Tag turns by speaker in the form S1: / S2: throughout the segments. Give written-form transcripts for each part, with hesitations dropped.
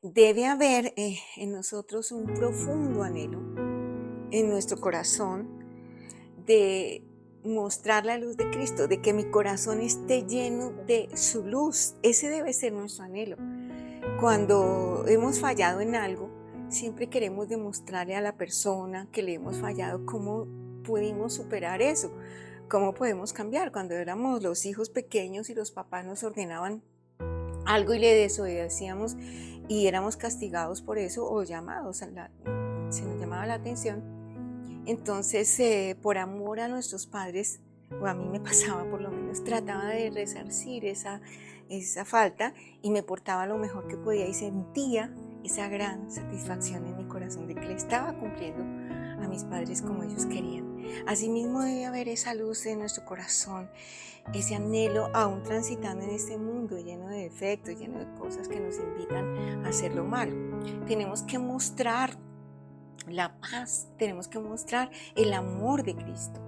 S1: Debe haber en nosotros un profundo anhelo en nuestro corazón de mostrar la luz de Cristo, de que mi corazón esté lleno de su luz. Ese debe ser nuestro anhelo. Cuando hemos fallado en algo, siempre queremos demostrarle a la persona que le hemos fallado cómo pudimos superar eso, cómo podemos cambiar. Cuando éramos los hijos pequeños y los papás nos ordenaban algo y le desobedecíamos y éramos castigados por eso o llamados, se nos llamaba la atención. Entonces, por amor a nuestros padres, o a mí me pasaba por lo menos, trataba de resarcir esa falta y me portaba lo mejor que podía y sentía esa gran satisfacción en mi corazón de que le estaba cumpliendo a mis padres como ellos querían. Asimismo debe haber esa luz en nuestro corazón, ese anhelo aún transitando en este mundo lleno de defectos, lleno de cosas que nos invitan a hacer lo malo. Tenemos que mostrar la paz, tenemos que mostrar el amor de Cristo,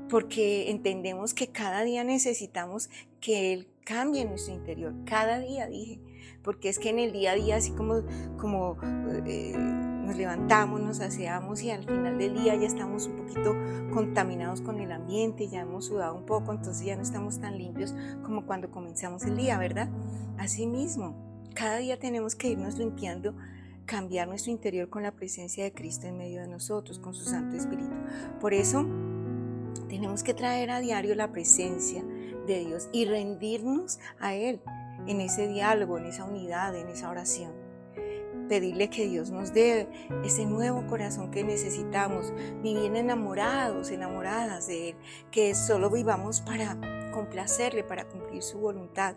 S1: porque entendemos que cada día necesitamos que Él cambie nuestro interior, cada día dije, porque es que en el día a día así como nos levantamos, nos aseamos y al final del día ya estamos un poquito contaminados con el ambiente, ya hemos sudado un poco, entonces ya no estamos tan limpios como cuando comenzamos el día, ¿verdad? Así mismo, cada día tenemos que irnos limpiando, cambiar nuestro interior con la presencia de Cristo en medio de nosotros, con su Santo Espíritu. Por eso tenemos que traer a diario la presencia de Dios y rendirnos a Él en ese diálogo, en esa unidad, en esa oración. Pedirle que Dios nos dé ese nuevo corazón que necesitamos, vivir enamorados, enamoradas de Él, que solo vivamos para complacerle, para cumplir su voluntad.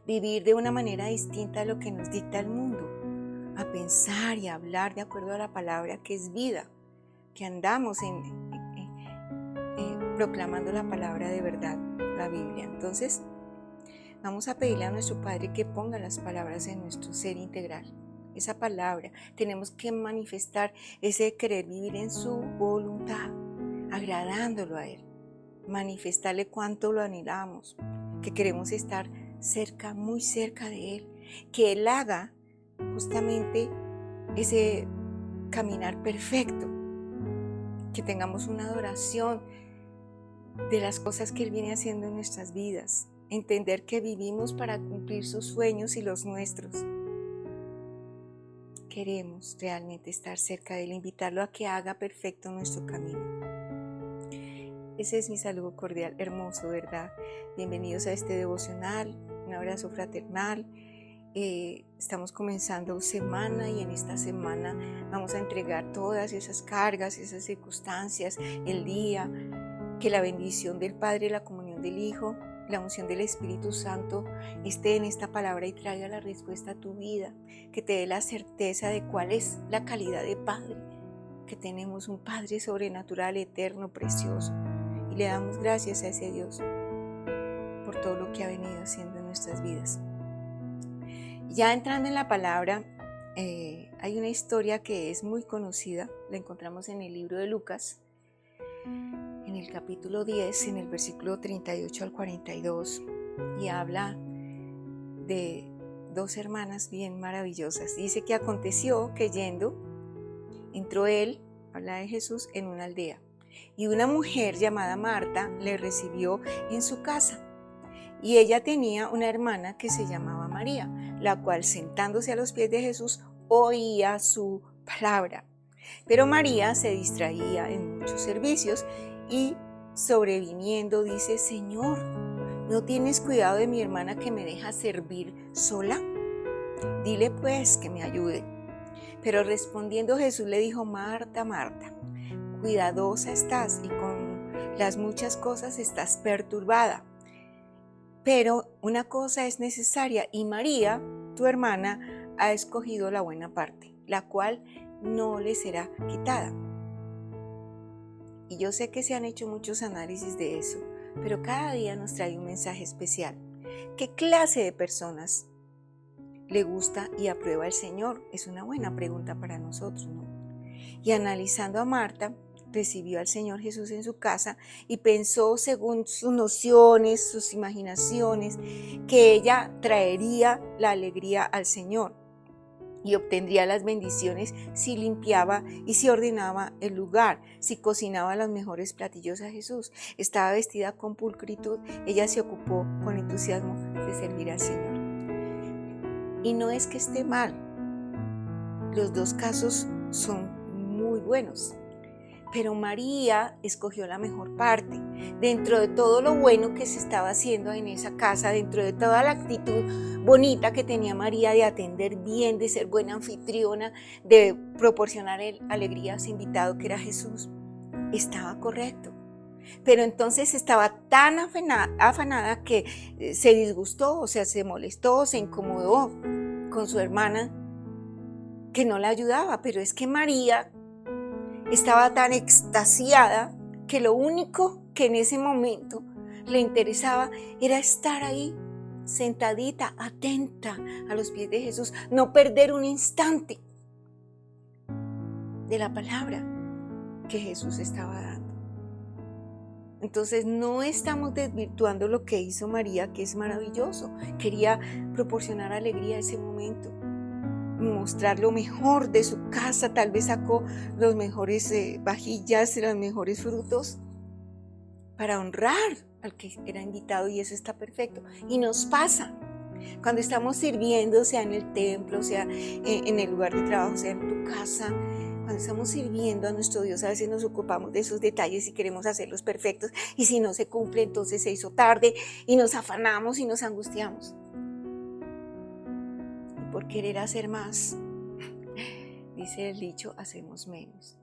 S1: Vivir de una manera distinta a lo que nos dicta el mundo, a pensar y a hablar de acuerdo a la palabra que es vida, que andamos proclamando la palabra de verdad, la Biblia. Entonces, vamos a pedirle a nuestro Padre que ponga las palabras en nuestro ser integral. Esa palabra, tenemos que manifestar ese querer vivir en su voluntad, agradándolo a Él, manifestarle cuánto lo anhelamos, que queremos estar cerca, muy cerca de Él, que Él haga justamente ese caminar perfecto, que tengamos una adoración de las cosas que Él viene haciendo en nuestras vidas, entender que vivimos para cumplir sus sueños y los nuestros. Queremos realmente estar cerca de Él, invitarlo a que haga perfecto nuestro camino. Ese es mi saludo cordial, hermoso, ¿verdad? Bienvenidos a este devocional, un abrazo fraternal. Estamos comenzando semana y en esta semana vamos a entregar todas esas cargas, esas circunstancias, el día, que la bendición del Padre, la comunión del Hijo, la unción del Espíritu Santo esté en esta palabra y traiga la respuesta a tu vida, que te dé la certeza de cuál es la calidad de Padre, que tenemos un Padre sobrenatural, eterno, precioso, y le damos gracias a ese Dios por todo lo que ha venido haciendo en nuestras vidas. Ya entrando en la palabra, hay una historia que es muy conocida, la encontramos en el libro de Lucas, en el capítulo 10, en el versículo 38 al 42, y habla de dos hermanas bien maravillosas. Dice que aconteció que yendo, entró él, habla de Jesús, en una aldea, y una mujer llamada Marta le recibió en su casa. Y ella tenía una hermana que se llamaba María, la cual sentándose a los pies de Jesús oía su palabra. Pero María se distraía en muchos servicios y sobreviniendo dice: Señor, ¿no tienes cuidado de mi hermana que me deja servir sola? Dile pues que me ayude. Pero respondiendo Jesús le dijo: Marta, Marta, cuidadosa estás y con las muchas cosas estás perturbada. Pero una cosa es necesaria y María, tu hermana, ha escogido la buena parte, la cual no le será quitada. Y yo sé que se han hecho muchos análisis de eso, pero cada día nos trae un mensaje especial. ¿Qué clase de personas le gusta y aprueba el Señor? Es una buena pregunta para nosotros, ¿no? Y analizando a Marta, recibió al Señor Jesús en su casa y pensó según sus nociones, sus imaginaciones, que ella traería la alegría al Señor y obtendría las bendiciones si limpiaba y si ordenaba el lugar, si cocinaba los mejores platillos a Jesús. Estaba vestida con pulcritud, ella se ocupó con entusiasmo de servir al Señor. Y no es que esté mal, los dos casos son muy buenos. Pero María escogió la mejor parte. Dentro de todo lo bueno que se estaba haciendo en esa casa, dentro de toda la actitud bonita que tenía María de atender bien, de ser buena anfitriona, de proporcionar alegría a su invitado que era Jesús, estaba correcto. Pero entonces estaba tan afanada que se disgustó, o sea, se molestó, se incomodó con su hermana que no la ayudaba. Pero es que María estaba tan extasiada que lo único que en ese momento le interesaba era estar ahí, sentadita, atenta a los pies de Jesús, no perder un instante de la palabra que Jesús estaba dando. Entonces no estamos desvirtuando lo que hizo María, que es maravilloso. Quería proporcionar alegría a ese momento, mostrar lo mejor de su casa, tal vez sacó los mejores vajillas, los mejores frutos para honrar al que era invitado, y eso está perfecto. Y nos pasa cuando estamos sirviendo, sea en el templo, sea en el lugar de trabajo, sea en tu casa. Cuando estamos sirviendo a nuestro Dios, a veces nos ocupamos de esos detalles y queremos hacerlos perfectos, y si no se cumple, entonces se hizo tarde y nos afanamos y nos angustiamos. Y por querer hacer más, dice el dicho, hacemos menos.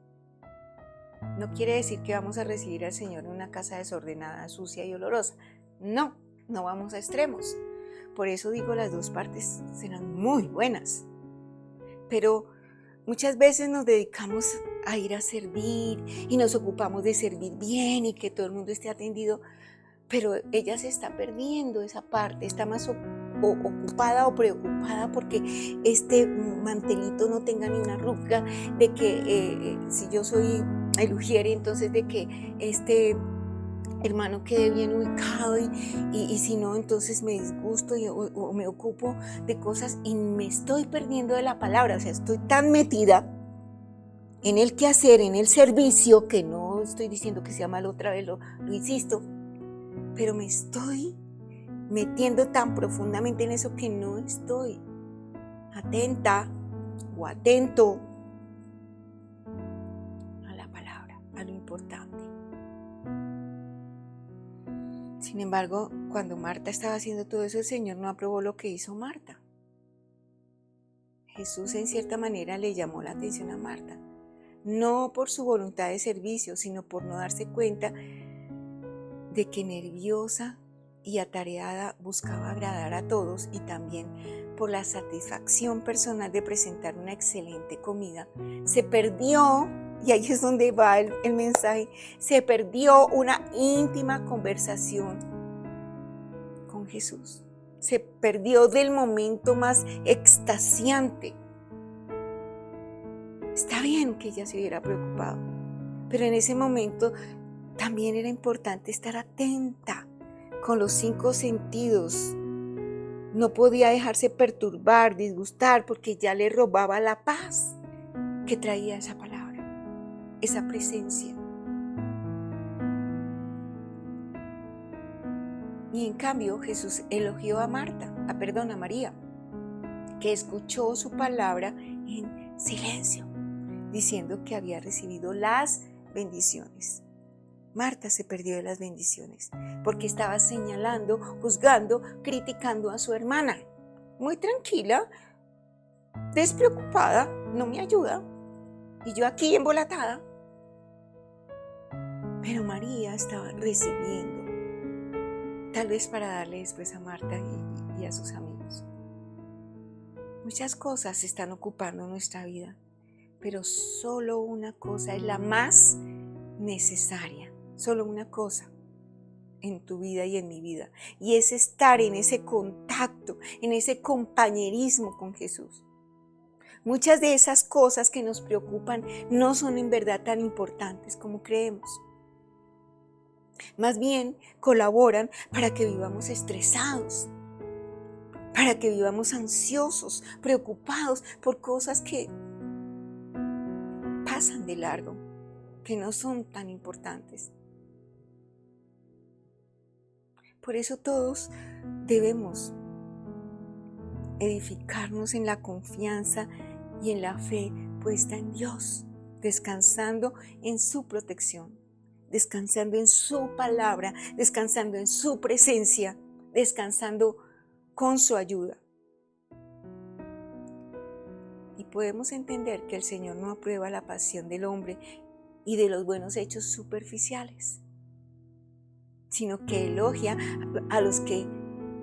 S1: No quiere decir que vamos a recibir al Señor en una casa desordenada, sucia y olorosa. No, no vamos a extremos. Por eso digo, las dos partes serán muy buenas. Pero muchas veces nos dedicamos a ir a servir y nos ocupamos de servir bien y que todo el mundo esté atendido, pero ella se está perdiendo esa parte, está más ocupada o preocupada porque este mantelito no tenga ni una arruga, de que si yo soy el ujier, entonces de que este hermano quede bien ubicado y si no, entonces me disgusto o me ocupo de cosas y me estoy perdiendo de la palabra. O sea, estoy tan metida en el quehacer, en el servicio, que no estoy diciendo que sea malo, otra vez lo insisto, pero me estoy metiendo tan profundamente en eso que no estoy atenta o atento a la palabra, a lo importante. Sin embargo, cuando Marta estaba haciendo todo eso, el Señor no aprobó lo que hizo Marta. Jesús en cierta manera le llamó la atención a Marta, no por su voluntad de servicio, sino por no darse cuenta de que nerviosa y atareada buscaba agradar a todos, y también por la satisfacción personal de presentar una excelente comida. Se perdió, y ahí es donde va el mensaje, se perdió una íntima conversación con Jesús. Se perdió del momento más extasiante. Está bien que ella se hubiera preocupado, pero en ese momento también era importante estar atenta con los 5 sentidos. No podía dejarse perturbar, disgustar, porque ya le robaba la paz que traía esa palabra, esa presencia. Y en cambio Jesús elogió a María, que escuchó su palabra en silencio, diciendo que había recibido las bendiciones. Marta se perdió de las bendiciones porque estaba señalando, juzgando, criticando a su hermana. Muy tranquila, despreocupada, no me ayuda, y yo aquí embolatada. Pero María estaba recibiendo, tal vez para darle después a Marta y a sus amigos. Muchas cosas se están ocupando en nuestra vida, pero solo una cosa es la más necesaria. Solo una cosa en tu vida y en mi vida, y es estar en ese contacto, en ese compañerismo con Jesús. Muchas de esas cosas que nos preocupan no son en verdad tan importantes como creemos. Más bien colaboran para que vivamos estresados, para que vivamos ansiosos, preocupados por cosas que pasan de largo, que no son tan importantes. Por eso todos debemos edificarnos en la confianza y en la fe puesta en Dios, descansando en su protección, descansando en su palabra, descansando en su presencia, descansando con su ayuda. Y podemos entender que el Señor no aprueba la pasión del hombre y de los buenos hechos superficiales, sino que elogia a los que,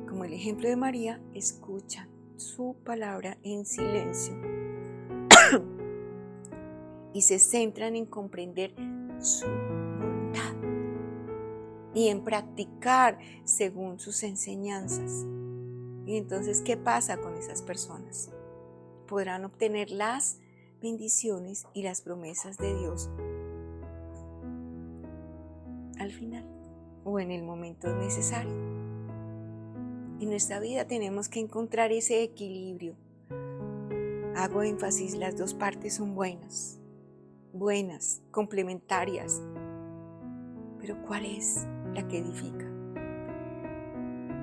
S1: como el ejemplo de María, escuchan su palabra en silencio y se centran en comprender su voluntad y en practicar según sus enseñanzas. Y entonces, ¿qué pasa con esas personas? Podrán obtener las bendiciones y las promesas de Dios al final o en el momento necesario. En nuestra vida tenemos que encontrar ese equilibrio. Hago énfasis, las dos partes son buenas, complementarias. Pero ¿cuál es la que edifica?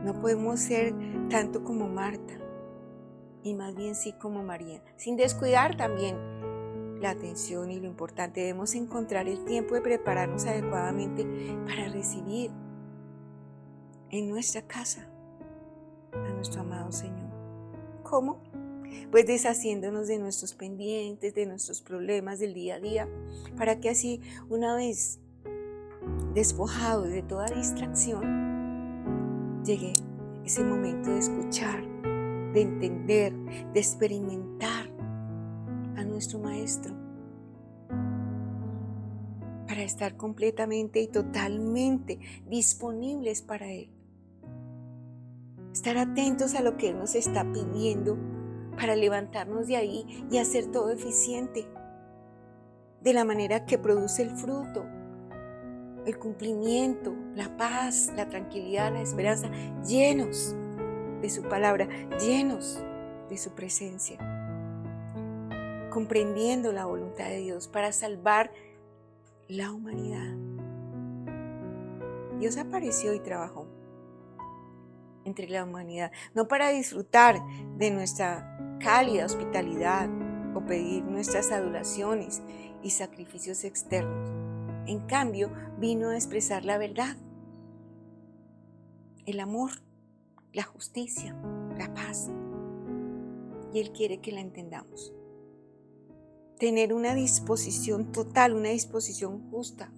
S1: No podemos ser tanto como Marta, y más bien sí como María, sin descuidar también la atención y lo importante. Debemos encontrar el tiempo de prepararnos adecuadamente para recibir en nuestra casa a nuestro amado Señor. ¿Cómo? Pues deshaciéndonos de nuestros pendientes, de nuestros problemas del día a día, para que así, una vez despojado de toda distracción, llegue ese momento de escuchar, de entender, de experimentar a nuestro Maestro, para estar completamente y totalmente disponibles para Él. Estar atentos a lo que Él nos está pidiendo para levantarnos de ahí y hacer todo eficiente, de la manera que produce el fruto, el cumplimiento, la paz, la tranquilidad, la esperanza, llenos de su palabra, llenos de su presencia, comprendiendo la voluntad de Dios para salvar la humanidad. Dios apareció y trabajó entre la humanidad, no para disfrutar de nuestra cálida hospitalidad o pedir nuestras adoraciones y sacrificios externos. En cambio, vino a expresar la verdad, el amor, la justicia, la paz. Y Él quiere que la entendamos. Tener una disposición total, una disposición justa.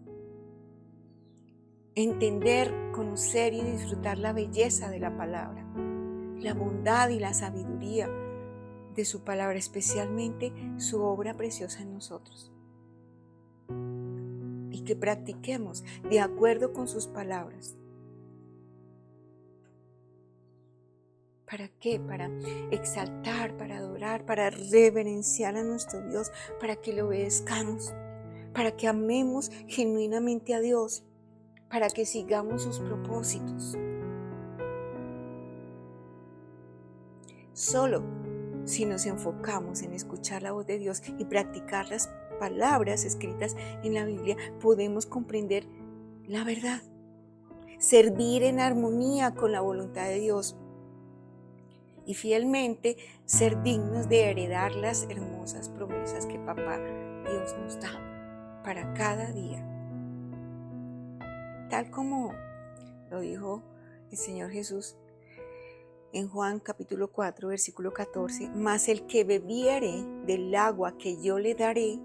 S1: Entender, conocer y disfrutar la belleza de la palabra, la bondad y la sabiduría de su palabra, especialmente su obra preciosa en nosotros. Y que practiquemos de acuerdo con sus palabras. ¿Para qué? Para exaltar, para adorar, para reverenciar a nuestro Dios, para que le obedezcamos, para que amemos genuinamente a Dios, para que sigamos sus propósitos. Solo si nos enfocamos en escuchar la voz de Dios y practicar las palabras escritas en la Biblia, podemos comprender la verdad, servir en armonía con la voluntad de Dios y fielmente ser dignos de heredar las hermosas promesas que Papá Dios nos da para cada día. Tal como lo dijo el Señor Jesús en Juan capítulo 4, versículo 14, mas el que bebiere del agua que yo le daré,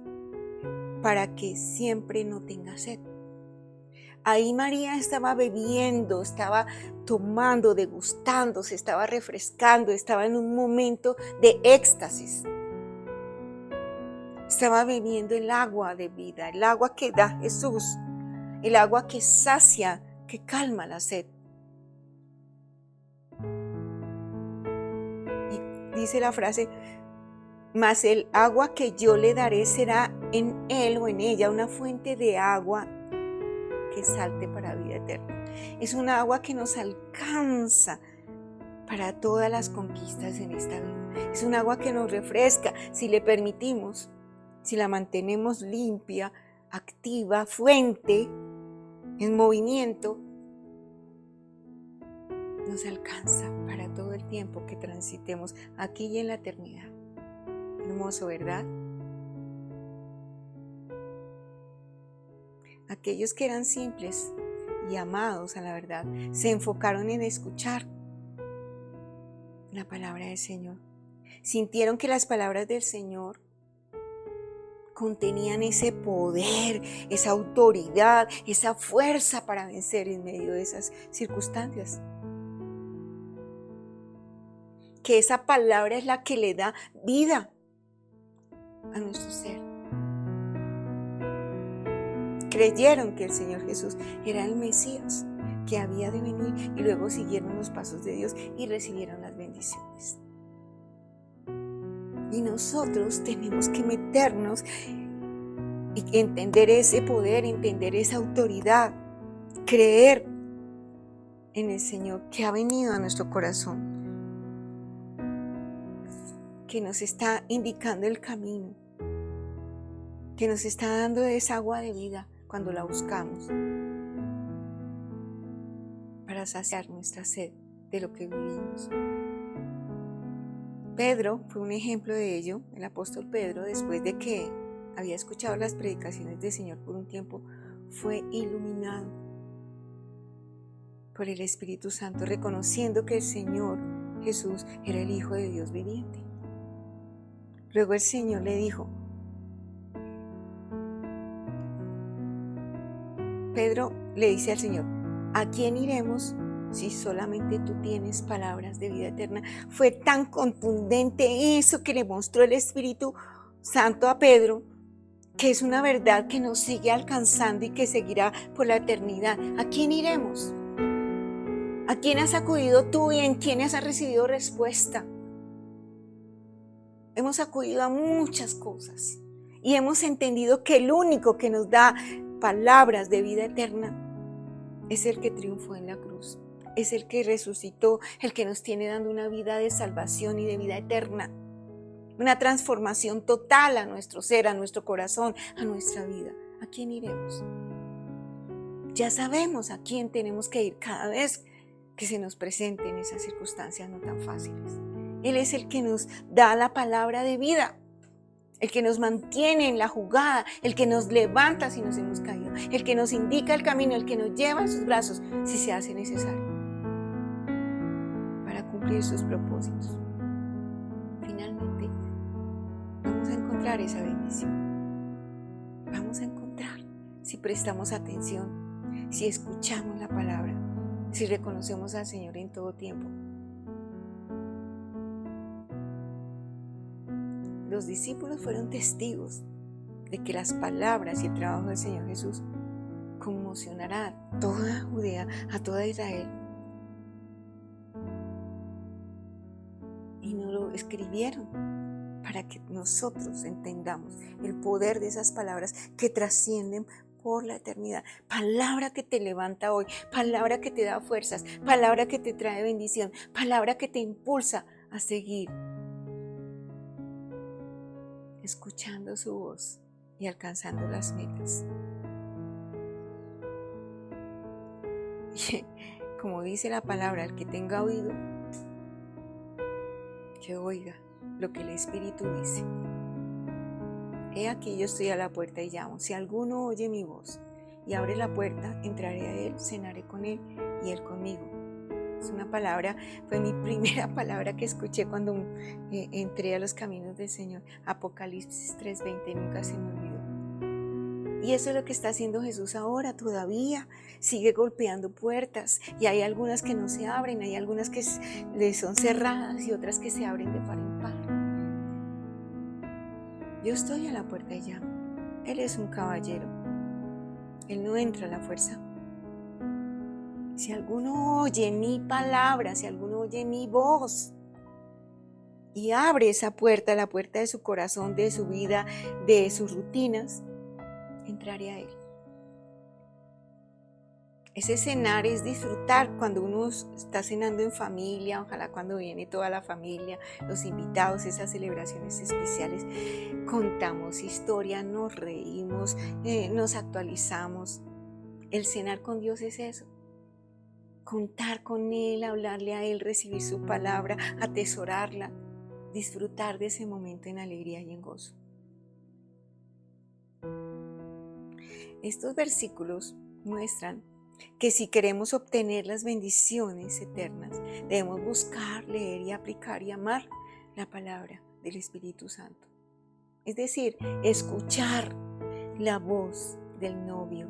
S1: para que siempre no tenga sed. Ahí María estaba bebiendo, estaba tomando, degustando, se estaba refrescando, estaba en un momento de éxtasis. Estaba bebiendo el agua de vida, el agua que da Jesús, el agua que sacia, que calma la sed. Y dice la frase, mas el agua que yo le daré será en él o en ella una fuente de agua que salte para vida eterna. Es un agua que nos alcanza para todas las conquistas en esta vida. Es un agua que nos refresca si le permitimos, si la mantenemos limpia, activa, fuente, en movimiento, nos alcanza para todo el tiempo que transitemos aquí y en la eternidad. Hermoso, ¿verdad? Aquellos que eran simples y amados a la verdad se enfocaron en escuchar la palabra del Señor. Sintieron que las palabras del Señor contenían ese poder, esa autoridad, esa fuerza para vencer en medio de esas circunstancias. Que esa palabra es la que le da vida a nuestro ser. Creyeron que el Señor Jesús era el Mesías, que había de venir, y luego siguieron los pasos de Dios y recibieron las bendiciones. Y nosotros tenemos que meternos y entender ese poder, entender esa autoridad, creer en el Señor que ha venido a nuestro corazón, que nos está indicando el camino, que nos está dando esa agua de vida cuando la buscamos para saciar nuestra sed de lo que vivimos. Pedro fue un ejemplo de ello. El apóstol Pedro, después de que había escuchado las predicaciones del Señor por un tiempo, fue iluminado por el Espíritu Santo, reconociendo que el Señor Jesús era el Hijo de Dios viviente. Luego el Señor le dijo, Pedro le dice al Señor, ¿a quién iremos si solamente tú tienes palabras de vida eterna? Fue tan contundente eso que le mostró el Espíritu Santo a Pedro, que es una verdad que nos sigue alcanzando y que seguirá por la eternidad. ¿A quién iremos? ¿A quién has acudido tú y en quién has recibido respuesta? Hemos acudido a muchas cosas y hemos entendido que el único que nos da palabras de vida eterna es el que triunfó en la cruz, es el que resucitó, el que nos tiene dando una vida de salvación y de vida eterna, una transformación total a nuestro ser, a nuestro corazón, a nuestra vida. ¿A quién iremos? Ya sabemos a quién tenemos que ir cada vez que se nos presenten esas circunstancias no tan fáciles. Él es el que nos da la palabra de vida, el que nos mantiene en la jugada, el que nos levanta si nos hemos caído, el que nos indica el camino, el que nos lleva en sus brazos si se hace necesario para cumplir sus propósitos. Finalmente, vamos a encontrar esa bendición. Vamos a encontrar si prestamos atención, si escuchamos la palabra, si reconocemos al Señor en todo tiempo. Los discípulos fueron testigos de que las palabras y el trabajo del Señor Jesús conmocionará a toda Judea, a toda Israel. Y nos lo escribieron para que nosotros entendamos el poder de esas palabras que trascienden por la eternidad. Palabra que te levanta hoy, palabra que te da fuerzas, palabra que te trae bendición, palabra que te impulsa a seguir escuchando su voz y alcanzando las metas. Como dice la palabra, el que tenga oído, que oiga lo que el Espíritu dice. He aquí yo estoy a la puerta y llamo. Si alguno oye mi voz y abre la puerta, entraré a él, cenaré con él y él conmigo. Es una palabra, fue mi primera palabra que escuché cuando entré a los caminos del Señor. Apocalipsis 3:20, nunca se me olvidó. Y eso es lo que está haciendo Jesús ahora todavía. Sigue golpeando puertas y hay algunas que no se abren, hay algunas que le son cerradas y otras que se abren de par en par. Yo estoy a la puerta y llamo. Él es un caballero. Él no entra a la fuerza. Si alguno oye mi palabra, si alguno oye mi voz, y abre esa puerta, la puerta de su corazón, de su vida, de sus rutinas, entraré a Él. Ese cenar es disfrutar cuando uno está cenando en familia, ojalá cuando viene toda la familia, los invitados, esas celebraciones especiales. Contamos historia, nos reímos, nos actualizamos. El cenar con Dios es eso. Contar con Él, hablarle a Él, recibir su palabra, atesorarla, disfrutar de ese momento en alegría y en gozo. Estos versículos muestran que si queremos obtener las bendiciones eternas, debemos buscar, leer y aplicar y amar la palabra del Espíritu Santo. Es decir, escuchar la voz del novio.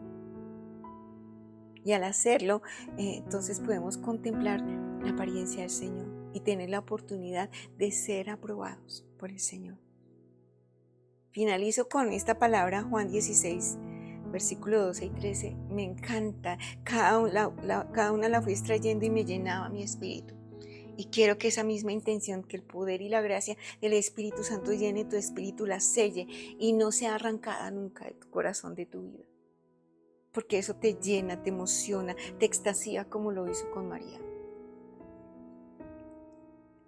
S1: Y al hacerlo, entonces podemos contemplar la apariencia del Señor y tener la oportunidad de ser aprobados por el Señor. Finalizo con esta palabra, Juan 16, versículo 12 y 13. Me encanta, cada una la fui extrayendo y me llenaba mi espíritu. Y quiero que esa misma intención, que el poder y la gracia del Espíritu Santo llene tu espíritu, la selle y no sea arrancada nunca de tu corazón, de tu vida. Porque eso te llena, te emociona, te extasía como lo hizo con María.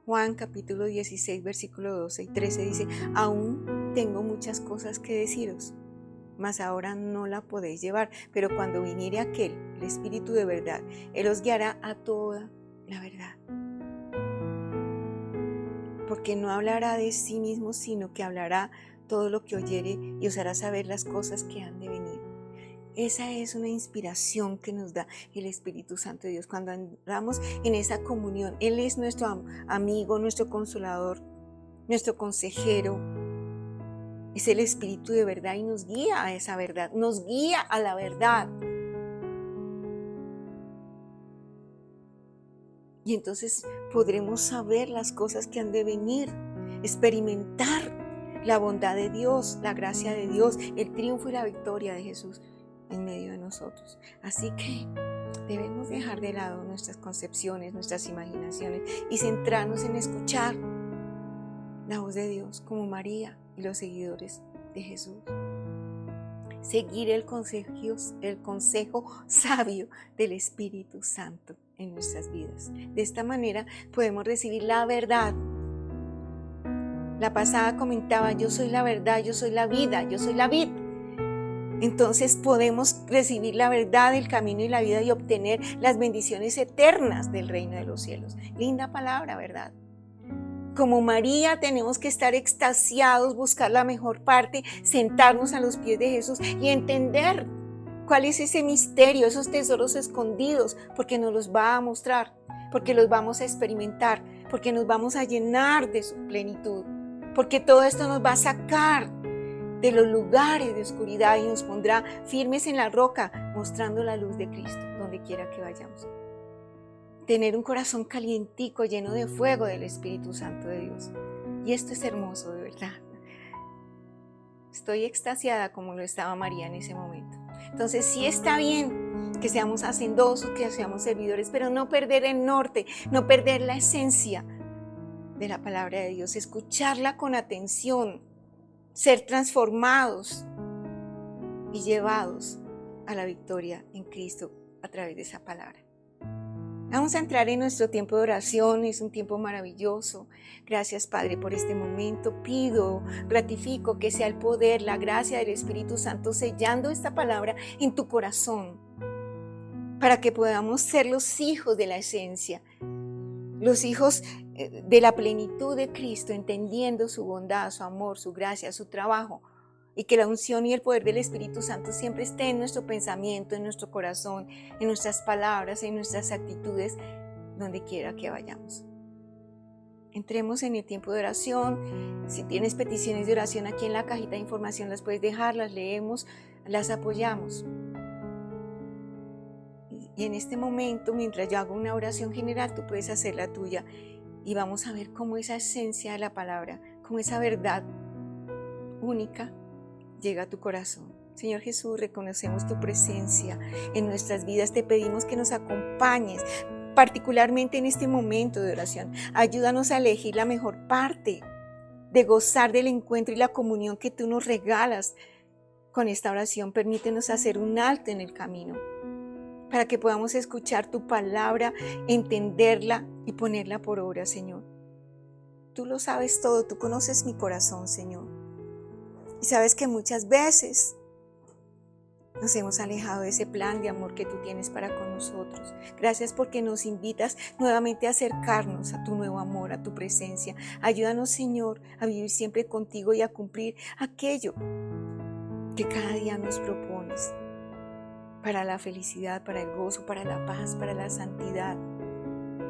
S1: Juan capítulo 16, versículo 12 y 13 dice: aún tengo muchas cosas que deciros, mas ahora no la podéis llevar, pero cuando viniere aquel, el Espíritu de verdad, Él os guiará a toda la verdad. Porque no hablará de sí mismo, sino que hablará todo lo que oyere y os hará saber las cosas que han de venir. Esa es una inspiración que nos da el Espíritu Santo de Dios cuando andamos en esa comunión. Él es nuestro amigo, nuestro consolador, nuestro consejero. Es el Espíritu de verdad y nos guía a esa verdad, nos guía a la verdad. Y entonces podremos saber las cosas que han de venir, experimentar la bondad de Dios, la gracia de Dios, el triunfo y la victoria de Jesús en medio de nosotros. Así que debemos dejar de lado nuestras concepciones, nuestras imaginaciones y centrarnos en escuchar la voz de Dios como María y los seguidores de Jesús. Seguir el consejo sabio del Espíritu Santo en nuestras vidas. De esta manera podemos recibir la verdad. La pasada comentaba: yo soy la verdad, yo soy la vida, yo soy la vid. Entonces podemos recibir la verdad, el camino y la vida y obtener las bendiciones eternas del reino de los cielos. Linda palabra, ¿verdad? Como María tenemos que estar extasiados, buscar la mejor parte, sentarnos a los pies de Jesús y entender cuál es ese misterio, esos tesoros escondidos, porque nos los va a mostrar, porque los vamos a experimentar, porque nos vamos a llenar de su plenitud, porque todo esto nos va a sacar de los lugares de oscuridad y nos pondrá firmes en la roca, mostrando la luz de Cristo donde quiera que vayamos. Tener un corazón calientico, lleno de fuego del Espíritu Santo de Dios. Y esto es hermoso, de verdad. Estoy extasiada como lo estaba María en ese momento. Entonces sí está bien que seamos hacendosos, que seamos servidores, pero no perder el norte, no perder la esencia de la palabra de Dios, escucharla con atención, ser transformados y llevados a la victoria en Cristo a través de esa palabra. Vamos a entrar en nuestro tiempo de oración, es un tiempo maravilloso. Gracias, Padre, por este momento. Pido, ratifico que sea el poder, la gracia del Espíritu Santo sellando esta palabra en tu corazón, para que podamos ser los hijos de la esencia, los hijos de la plenitud de Cristo, entendiendo su bondad, su amor, su gracia, su trabajo, y que la unción y el poder del Espíritu Santo siempre esté en nuestro pensamiento, en nuestro corazón, en nuestras palabras, en nuestras actitudes, donde quiera que vayamos. Entremos en el tiempo de oración. Si tienes peticiones de oración aquí en la cajita de información, las puedes dejar, las leemos, las apoyamos. Y en este momento, mientras yo hago una oración general, tú puedes hacer la tuya y vamos a ver cómo esa esencia de la palabra, cómo esa verdad única llega a tu corazón. Señor Jesús, reconocemos tu presencia en nuestras vidas. Te pedimos que nos acompañes particularmente en este momento de oración. Ayúdanos a elegir la mejor parte, de gozar del encuentro y la comunión que tú nos regalas con esta oración. Permítenos hacer un alto en el camino, para que podamos escuchar tu palabra, entenderla y ponerla por obra, Señor. Tú lo sabes todo, tú conoces mi corazón, Señor. Y sabes que muchas veces nos hemos alejado de ese plan de amor que tú tienes para con nosotros. Gracias porque nos invitas nuevamente a acercarnos a tu nuevo amor, a tu presencia. Ayúdanos, Señor, a vivir siempre contigo y a cumplir aquello que cada día nos propones, para la felicidad, para el gozo, para la paz, para la santidad,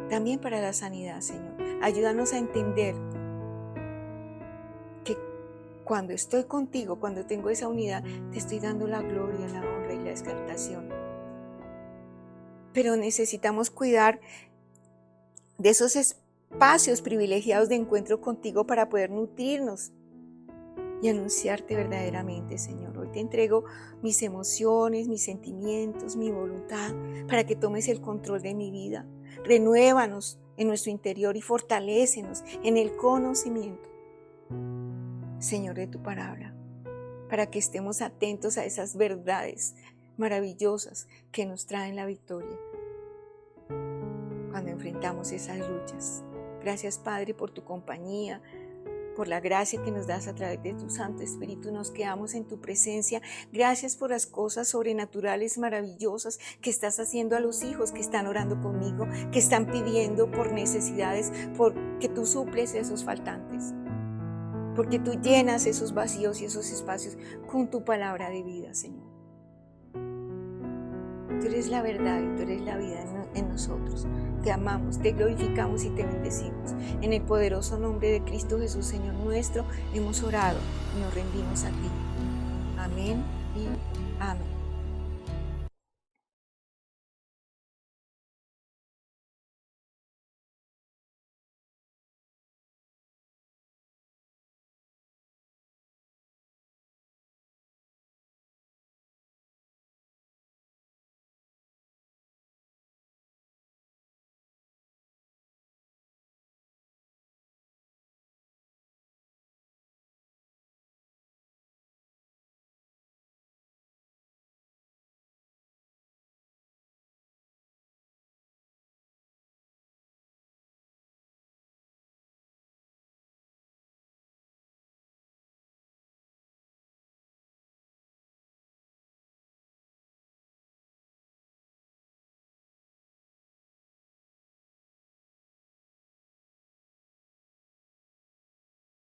S1: también para la sanidad, Señor. Ayúdanos a entender que cuando estoy contigo, cuando tengo esa unidad, te estoy dando la gloria, la honra y la exaltación. Pero necesitamos cuidar de esos espacios privilegiados de encuentro contigo para poder nutrirnos y anunciarte verdaderamente, Señor. Hoy te entrego mis emociones, mis sentimientos, mi voluntad, para que tomes el control de mi vida. Renuévanos en nuestro interior y fortalécenos en el conocimiento, Señor, de tu palabra, para que estemos atentos a esas verdades maravillosas que nos traen la victoria cuando enfrentamos esas luchas. Gracias, Padre, por tu compañía, por la gracia que nos das a través de tu Santo Espíritu. Nos quedamos en tu presencia. Gracias por las cosas sobrenaturales, maravillosas que estás haciendo a los hijos que están orando conmigo, que están pidiendo por necesidades, porque tú suples esos faltantes, porque tú llenas esos vacíos y esos espacios con tu palabra de vida, Señor. Tú eres la verdad y tú eres la vida en nosotros. Te amamos, te glorificamos y te bendecimos. En el poderoso nombre de Cristo Jesús, Señor nuestro, hemos orado y nos rendimos a ti. Amén y amén.